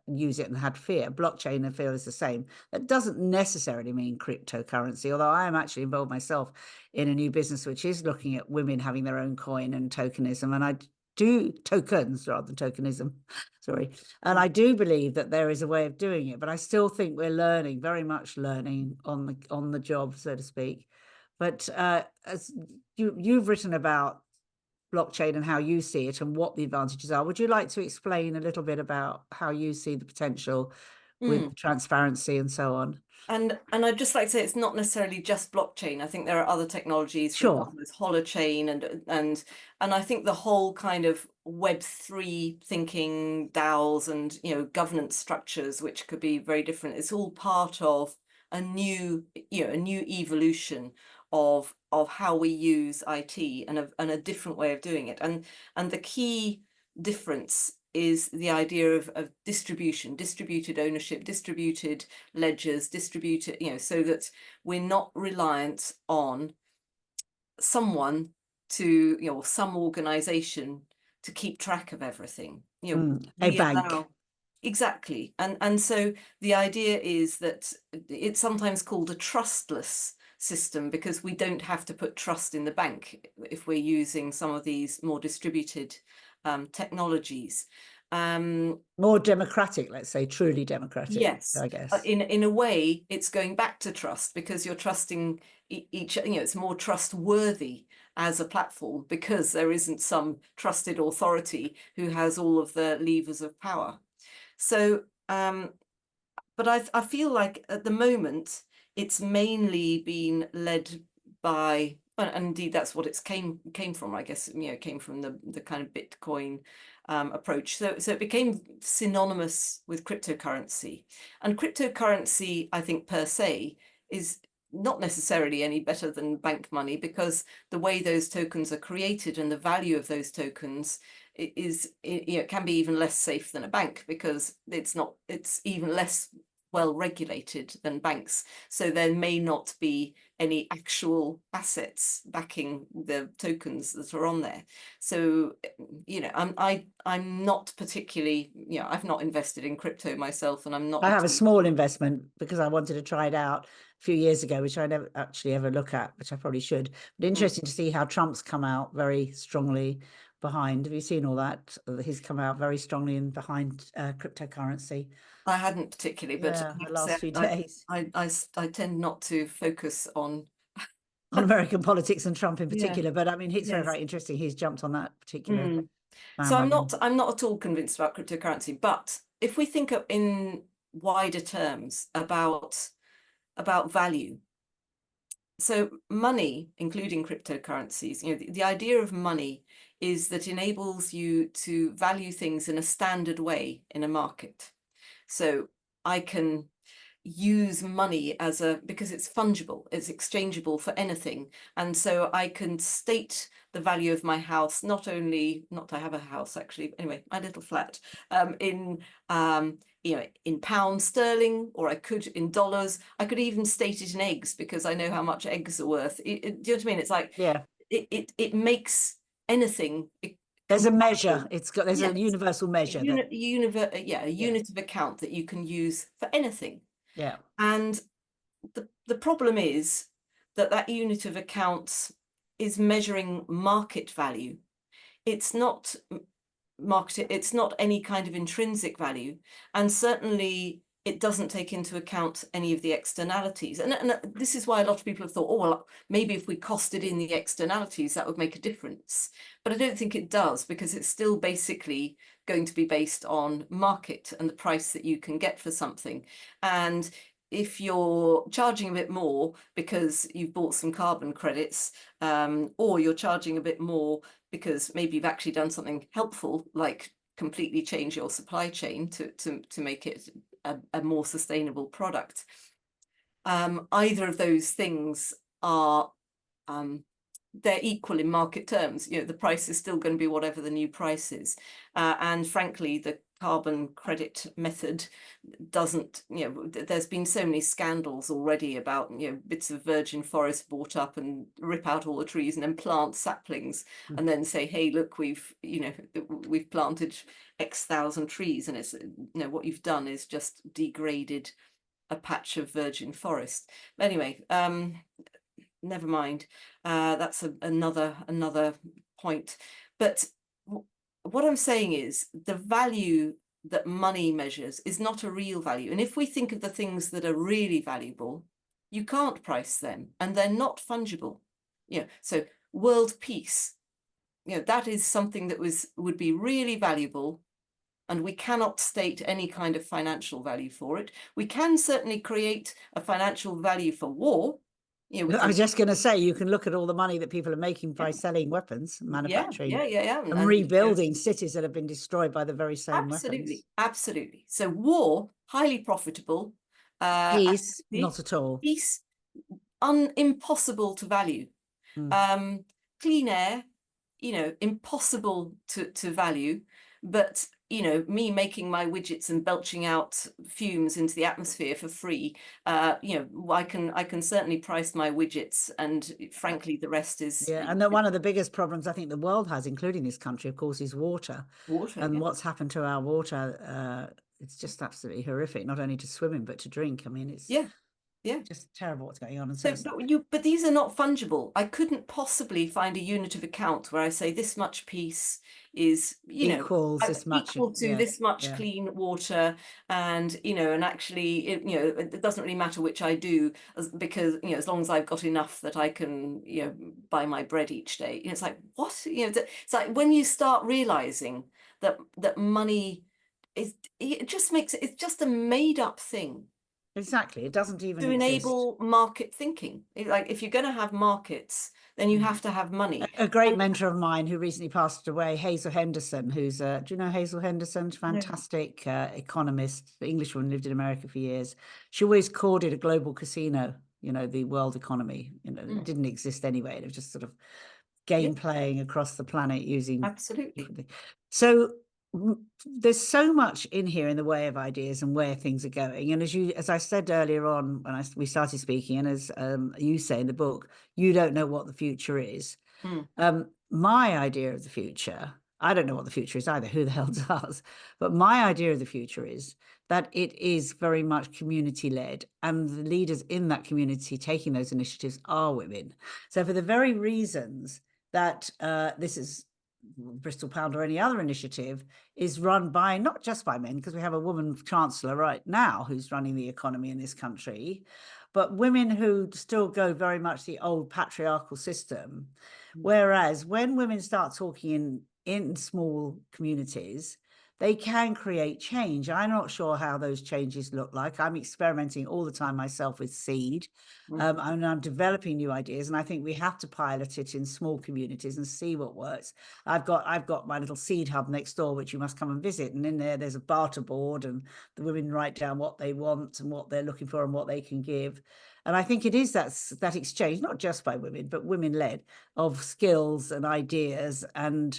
use it and had fear. Blockchain, I feel, is the same. That doesn't necessarily mean cryptocurrency, although I am actually involved myself in a new business which is looking at women having their own coin and tokenism. And I do tokens rather than tokenism, sorry. And I do believe that there is a way of doing it, but I still think we're learning, very much learning on the job, so to speak. But as you've written about blockchain and how you see it and what the advantages are, would you like to explain a little bit about how you see the potential Mm. with transparency and so on? And I'd just like to say it's not necessarily just blockchain. I think there are other technologies, for Sure. example, there's holochain and I think the whole kind of Web3 thinking, DAOs and, you know, governance structures, which could be very different. It's all part of a new, you know, a new evolution of how we use IT and a different way of doing it. And the key difference is the idea of distribution, distributed ownership, distributed ledgers, distributed, you know, so that we're not reliant on someone to, you know, some organization to keep track of everything. You know, A we allow, bank. Exactly. And so the idea is that it's sometimes called a trustless system because we don't have to put trust in the bank if we're using some of these more distributed technologies. More democratic, let's say, truly democratic, Yes, I guess. in a way, it's going back to trust because you're trusting each, it's more trustworthy as a platform because there isn't some trusted authority who has all of the levers of power. So, but I feel like at the moment it's mainly been led by, and indeed that's what it's came from. I guess it came from the kind of Bitcoin approach. So it became synonymous with cryptocurrency, and cryptocurrency, I think per se, is not necessarily any better than bank money because the way those tokens are created and the value of those tokens it can be even less safe than a bank because it's even less well regulated than banks. So there may not be any actual assets backing the tokens that are on there. So, I'm not particularly, I've not invested in crypto myself, and I'm not I have a particularly. small investment because I wanted to try it out a few years ago, which I never actually ever look at, which I probably should. But interesting to see how Trump's come out very strongly behind. Have you seen all that? He's come out very strongly and behind cryptocurrency. I hadn't particularly, but Yeah, I have the to say, last few days I tend not to focus on. on American politics and Trump in Yeah. particular. But I mean, it's very, Yes. very interesting. He's jumped on that particular Mm. So bandwagon. I'm not at all convinced about cryptocurrency, but if we think of in wider terms about value, so money, including cryptocurrencies, the idea of money is that enables you to value things in a standard way in a market. So I can use money because it's fungible, it's exchangeable for anything. And so I can state the value of my house, not I have a house actually, anyway, my little flat, um, in pounds sterling, or I could in dollars. I could even state it in eggs because I know how much eggs are worth. Do you know what I mean? It's like Yeah, it makes anything there's a measure. comparable. There's a Yes, universal measure that. a Yeah, unit of account that you can use for anything. yeah. And the problem is that unit of accounts is measuring market value. It's not it's not any kind of intrinsic value, and certainly it doesn't take into account any of the externalities. And this is why a lot of people have thought, oh, well, maybe if we costed in the externalities, that would make a difference. But I don't think it does because it's still basically going to be based on market and the price that you can get for something. And if you're charging a bit more because you've bought some carbon credits, or you're charging a bit more because maybe you've actually done something helpful, like completely change your supply chain to make it a more sustainable product. Either of those things are they're equal in market terms. The price is still going to be whatever the new price is. And frankly, the carbon credit method doesn't, there's been so many scandals already about, bits of virgin forest bought up and rip out all the trees and then plant saplings Mm. and then say, hey, look, we've planted X thousand trees. And it's, what you've done is just degraded a patch of virgin forest. Anyway, never mind. That's another point. But what I'm saying is the value that money measures is not a real value. And if we think of the things that are really valuable, you can't price them and they're not fungible. So world peace, that is something that would be really valuable, and we cannot state any kind of financial value for it. We can certainly create a financial value for war. We I can. was just going to say, you can look at all the money that people are making by selling weapons, Yeah, manufacturing, yeah, and rebuilding cities that have been destroyed by the very same absolutely, weapons. absolutely. So war, highly profitable. Peace, Activity. not at all. Peace, impossible to value. Mm. Um, Clean air, impossible to value. But me making my widgets and belching out fumes into the atmosphere for free, I can certainly price my widgets, and frankly, the rest is Yeah, and then one of the biggest problems I think the world has, including this country, of course, is water. water. And Yeah. what's happened to our water it's just absolutely horrific, not only to swim in, but to drink. I mean, it's Yeah, yeah. just terrible what's going on. And so So, it's but these are not fungible. I couldn't possibly find a unit of account where I say this much peace is, equals this much. equal to Yeah, this much yeah. clean water, and and actually, it doesn't really matter which I do, because as long as I've got enough that I can, buy my bread each day. It's like, what? It's like when you start realizing that money is, it just makes it's just a made up thing Exactly. It doesn't even to exist. enable market thinking. Like, if you're going to have markets, then you have to have money. A great And mentor of mine who recently passed away, Hazel Henderson, who's do you know Hazel Henderson? no. Fantastic economist, the Englishwoman, lived in America for years. She always called it a global casino, the world economy. It Mm, didn't exist anyway. It was just sort of yeah, game playing across the planet using absolutely. different things. So there's so much in here in the way of ideas and where things are going. And as I said earlier on when we started speaking, and as you say in the book, you don't know what the future is. Mm, My idea of the future, I don't know what the future is either. Who the hell does? But my idea of the future is that it is very much community led, and the leaders in that community taking those initiatives are women. So, for the very reasons that this is Bristol Pound or any other initiative is run by not just by men, because we have a woman chancellor right now who's running the economy in this country, but women who still go very much the old patriarchal system. mm, Whereas when women start talking in small communities, they can create change. I'm not sure how those changes look like. I'm experimenting all the time myself with seed, mm, and I'm developing new ideas. And I think we have to pilot it in small communities and see what works. I've got my little seed hub next door, which you must come and visit. And in there's a barter board, and the women write down what they want and what they're looking for and what they can give. And I think it is that exchange, not just by women, but women led, of skills and ideas and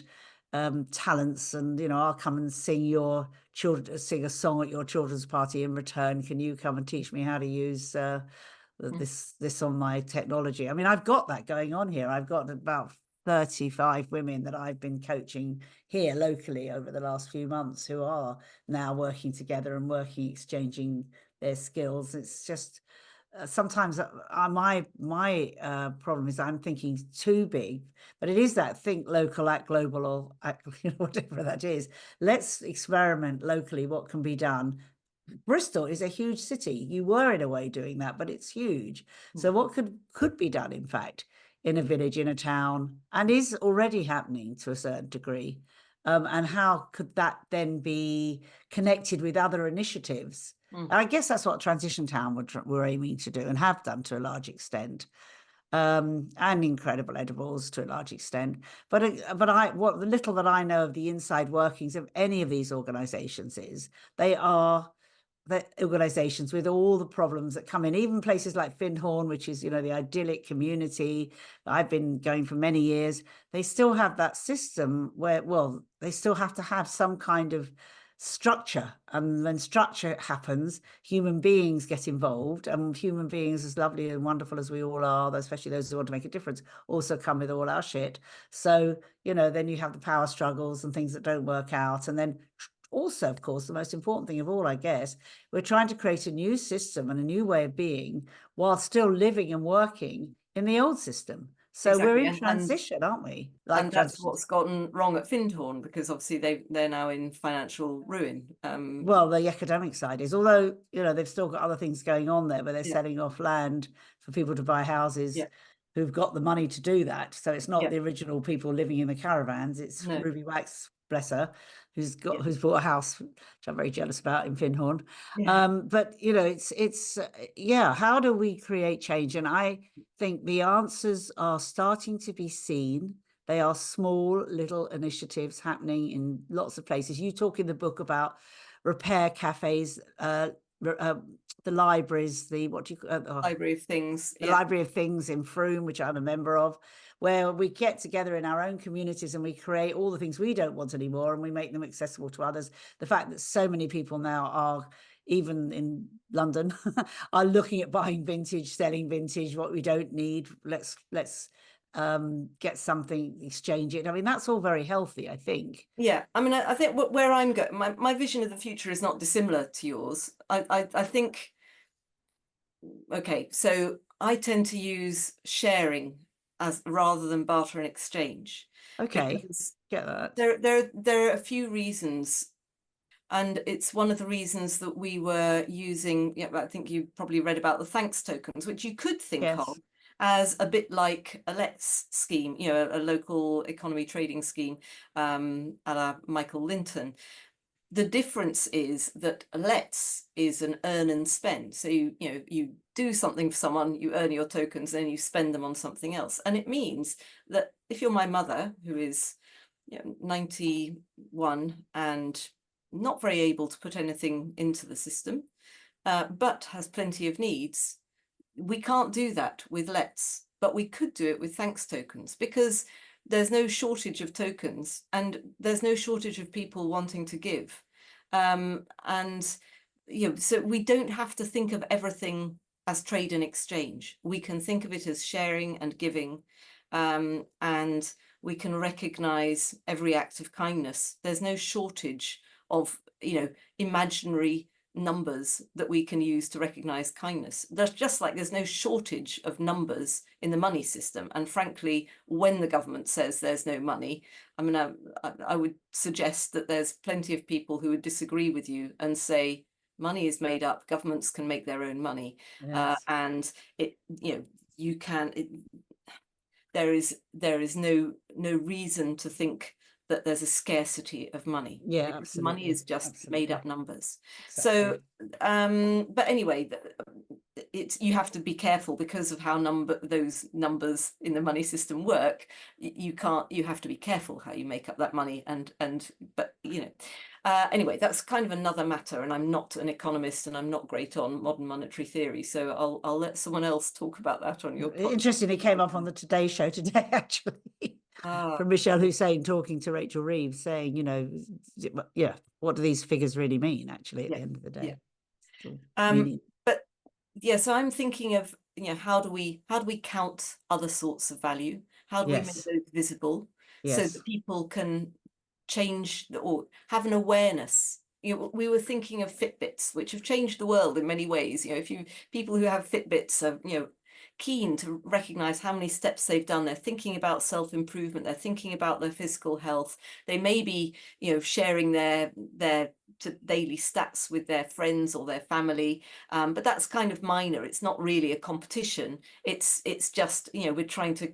talents. And I'll come and sing a song at your children's party. In return, can you come and teach me how to use mm, this on my technology? I mean, I've got that going on here. I've got about 35 women that I've been coaching here locally over the last few months, who are now working together and exchanging their skills. It's just sometimes my problem is I'm thinking too big, but it is that think local, act global, or act, whatever that is. Let's experiment locally what can be done. Bristol is a huge city. You were in a way doing that, but it's huge. mm, So what could be done, in fact, in a village, in a town, and is already happening to a certain degree? And how could that then be connected with other initiatives? mm, And I guess that's what Transition Town were aiming to do and have done to a large extent, and Incredible Edibles to a large extent. But what the little that I know of the inside workings of any of these organisations is they are the organizations with all the problems that come in, even places like Findhorn, which is, the idyllic community I've been going for many years. They still have that system where, well, they still have to have some kind of structure. And when structure happens, human beings get involved, and human beings, as lovely and wonderful as we all are, especially those who want to make a difference, also come with all our shit. So, then you have the power struggles and things that don't work out. And then also, of course, the most important thing of all, I guess, we're trying to create a new system and a new way of being while still living and working in the old system. So we're exactly. in And transition, aren't we? Like and that's transition. what's gotten wrong at Findhorn, because obviously they're now in financial ruin. Well, the academic side is, although, they've still got other things going on there, where they're Yeah, selling off land for people to buy houses yeah, who've got the money to do that. So it's not yeah. the original people living in the caravans. It's No, Ruby Wax, bless her, yeah, who's bought a house, which I'm very jealous about, in Findhorn. yeah. But it's yeah. How do we create change? And I think the answers are starting to be seen. They are small little initiatives happening in lots of places. You talk in the book about repair cafes, the libraries, the what do you Library of Things. the Yeah, Library of Things in Frome, which I'm a member of, where we get together in our own communities and we create all the things we don't want anymore, and we make them accessible to others. The fact that so many people now are, even in London, are looking at buying vintage, selling vintage, what we don't need. Let's get something, exchange it. I mean, that's all very healthy, I think. Yeah, I mean, I think where I'm going, my vision of the future is not dissimilar to yours. I think, okay, so I tend to use sharing as rather than barter and exchange, Okay, because get that. there are a few reasons. And it's one of the reasons that we were using, yeah, I think you probably read about the thanks tokens, which you could think of Yes. as a bit like a Let's scheme, you know, a local economy trading scheme, a la Michael Linton. The difference is that a Let's is an earn and spend. So you do something for someone, you earn your tokens, then you spend them on something else. And it means that if you're my mother, who is 91 and not very able to put anything into the system, but has plenty of needs, we can't do that with Let's, but we could do it with thanks tokens, because there's no shortage of tokens and there's no shortage of people wanting to give. And so we don't have to think of everything as trade and exchange. We can think of it as sharing and giving, and we can recognize every act of kindness. There's no shortage of imaginary numbers that we can use to recognize kindness. There's just like there's no shortage of numbers in the money system. And frankly, when the government says there's no money, I mean, I would suggest that there's plenty of people who would disagree with you and say money is made up, governments can make their own money, Yes. and you can there is no reason to think that there's a scarcity of money, Yeah, because money absolutely. is just made Absolutely. up numbers. Exactly. So but anyway, you have to be careful because of how those numbers in the money system work. You have to be careful how you make up that money, but anyway, that's kind of another matter, and I'm not an economist and I'm not great on modern monetary theory, so I'll let someone else talk about that on your podcast. Interesting, it came up on the Today Show today, actually, Ah, from Michelle Hussein talking to Rachel Reeves, saying, yeah, what do these figures really mean, actually, at yeah, the end of the yeah. day? It's all meaning. But yeah, so I'm thinking of, how do we count other sorts of value? How do we make Yes, those visible so yes. that people can change or have an awareness? We were thinking of Fitbits, which have changed the world in many ways. If people who have Fitbits are, keen to recognize how many steps they've done, they're thinking about self-improvement, they're thinking about their physical health. They may be, sharing their daily stats with their friends or their family, but that's kind of minor. It's not really a competition. It's just we're trying to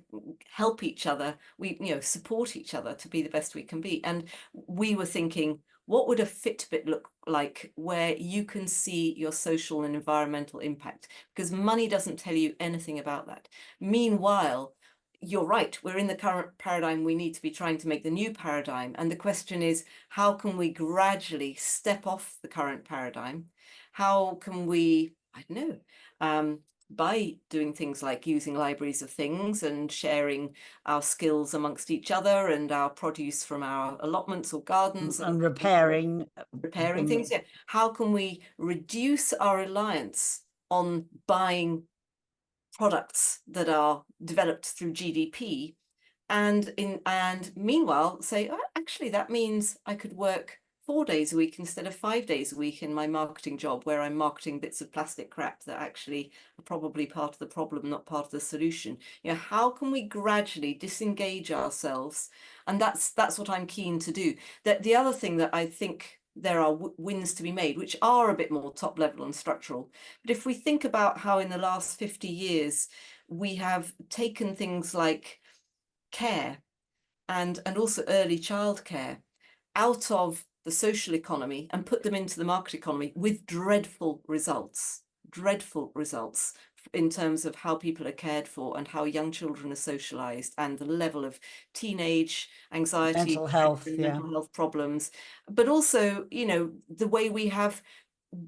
help each other. We support each other to be the best we can be. And we were thinking, what would a Fitbit look like where you can see your social and environmental impact? Because money doesn't tell you anything about that. Meanwhile, you're right, we're in the current paradigm. We need to be trying to make the new paradigm. And the question is, how can we gradually step off the current paradigm? How can we, I don't know, by doing things like using libraries of things and sharing our skills amongst each other and our produce from our allotments or gardens and And repairing repairing things. things. Yeah. How can we reduce our reliance on buying products that are developed through GDP, and meanwhile say, oh, actually that means I could work 4 days a week instead of 5 days a week in my marketing job, where I'm marketing bits of plastic crap that actually are probably part of the problem, not part of the solution. How can we gradually disengage ourselves? And that's what I'm keen to do. That the other thing that I think there are wins to be made, which are a bit more top level and structural. But if we think about how in the last 50 years we have taken things like care and also early childcare out of the social economy and put them into the market economy with dreadful results in terms of how people are cared for and how young children are socialized and the level of teenage anxiety, Mental health, depression, yeah. mental health problems, but also, the way we have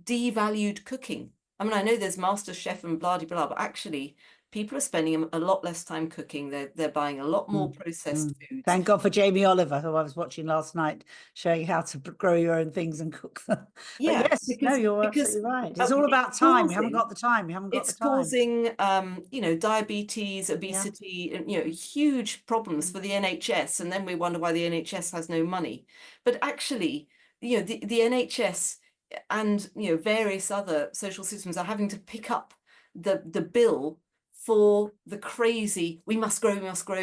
devalued cooking. I mean, I know there's Master Chef and blah blah blah, but actually people are spending a lot less time cooking. They're buying a lot more processed foods. Thank God for Jamie Oliver, who I was watching last night, showing how to grow your own things and cook them. But Yeah, yes, no, you're absolutely right. It's all it's about time. You haven't got the time. You haven't got the it's time. causing diabetes, Yeah. obesity, and huge problems for the NHS, and then we wonder why the NHS has no money. But actually, the NHS and various other social systems are having to pick up the bill for the crazy, we must grow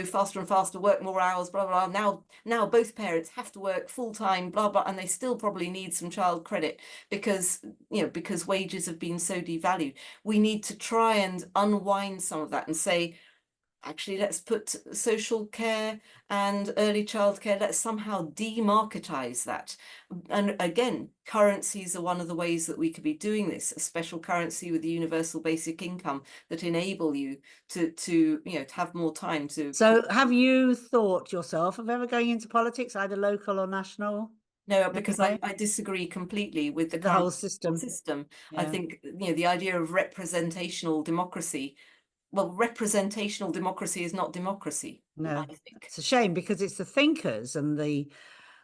faster and faster, work more hours, blah blah blah. Now both parents have to work full time, blah blah, and they still probably need some child credit because because wages have been so devalued. We need to try and unwind some of that and say, actually, let's put social care and early childcare, let's somehow demarketize that. And again, currencies are one of the ways that we could be doing this, a special currency with the universal basic income that enable you to have more time to. So have you thought yourself of ever going into politics, either local or national? No, In any because way? I disagree completely with the The current whole system. system. I Yeah. think, the idea of representational democracy, well, representational democracy is not democracy, I No. think. It's a shame because it's the thinkers and the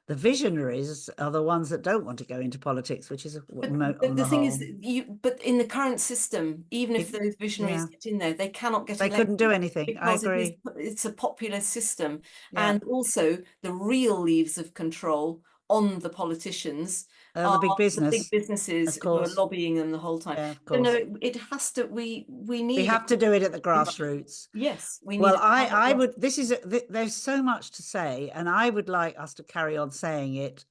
visionaries are the ones that don't want to go into politics, which is But on the the thing is, whole. but in the current system, even if It, those visionaries yeah. get in there, they cannot get They couldn't do elected anything. I because agree. it's a populist system. Yeah. And also the real leaves of control on the politicians The are big the big business, businesses of who are course. lobbying them the whole time. Yeah, of So no, course. it has to, we We need have to do it at the grassroots. yes, we need Well, a climate I would, this is, there's so much to say, and I would like us to carry on saying it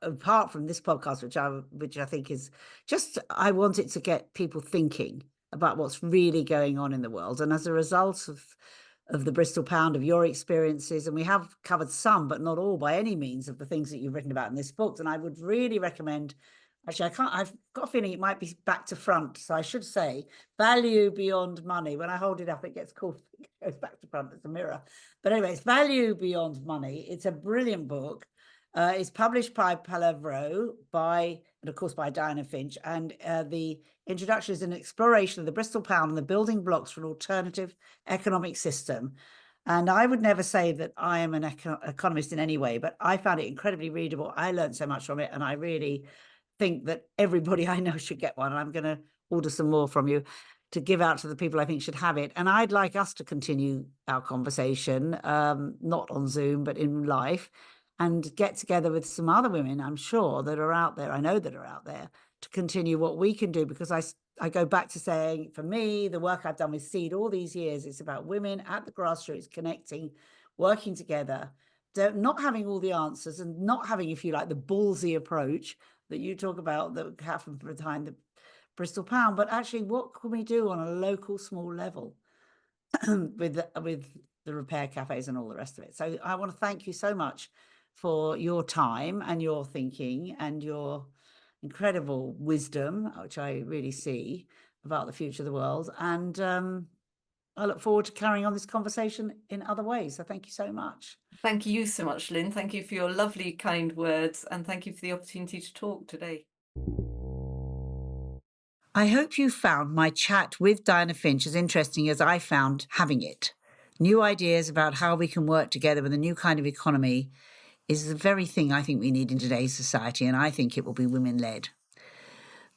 apart from this podcast, which I think is just, I want it to get people thinking about what's really going on in the world. And as a result of the Bristol Pound, of your experiences, and we have covered some, but not all by any means, of the things that you've written about in this book. And I would really recommend, actually, I've got a feeling it might be back to front. So I should say Value Beyond Money. When I hold it up, it gets called, it goes back to front, it's a mirror. But anyway, it's Value Beyond Money. It's a brilliant book. It's published by Palavro and of course by Diana Finch. And the introduction is an exploration of the Bristol Pound and the building blocks for an alternative economic system. And I would never say that I am an economist in any way, but I found it incredibly readable. I learned so much from it, and I really think that everybody I know should get one. And I'm going to order some more from you to give out to the people I think should have it. And I'd like us to continue our conversation, not on Zoom, but in life, and get together with some other women, I'm sure, that are out there. I know that are out there to continue what we can do, because I go back to saying, for me, the work I've done with Seed all these years, it's about women at the grassroots connecting, working together, not having all the answers and not having, if you like, the ballsy approach that you talk about that happened behind the Bristol Pound, but actually what can we do on a local small level with the repair cafes and all the rest of it. So I want to thank you so much for your time and your thinking and your incredible wisdom, which I really see about the future of the world. And I look forward to carrying on this conversation in other ways. So thank you so much. Thank you so much, Lynn. Thank you for your lovely, kind words, and thank you for the opportunity to talk today. I hope you found my chat with Diana Finch as interesting as I found having it. New ideas about how we can work together with a new kind of economy is the very thing I think we need in today's society, and I think it will be women-led.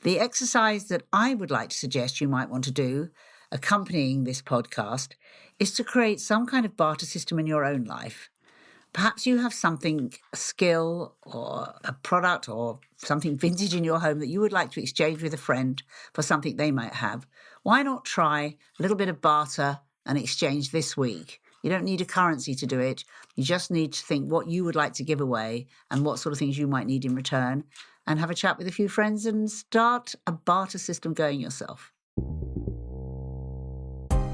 The exercise that I would like to suggest you might want to do, accompanying this podcast, is to create some kind of barter system in your own life. Perhaps you have something, a skill or a product or something vintage in your home that you would like to exchange with a friend for something they might have. Why not try a little bit of barter and exchange this week? You don't need a currency to do it. You just need to think what you would like to give away and what sort of things you might need in return, and have a chat with a few friends and start a barter system going yourself.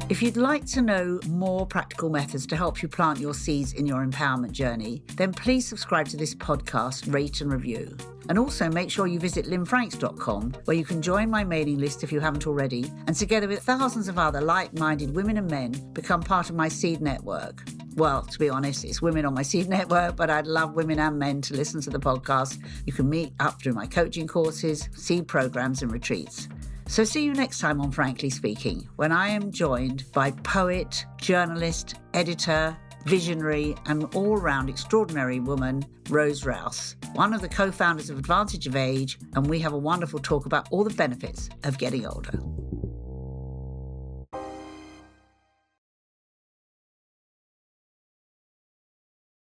If you'd like to know more practical methods to help you plant your seeds in your empowerment journey, then please subscribe to this podcast, rate and review. And also make sure you visit lynnefranks.com, where you can join my mailing list if you haven't already, and together with thousands of other like-minded women and men, become part of my Seed network. Well, to be honest, it's women on my Seed network, but I'd love women and men to listen to the podcast. You can meet up through my coaching courses, Seed programs and retreats. So see you next time on Frankly Speaking, when I am joined by poet, journalist, editor, visionary and all-round extraordinary woman, Rose Rouse, one of the co-founders of Advantage of Age, and we have a wonderful talk about all the benefits of getting older.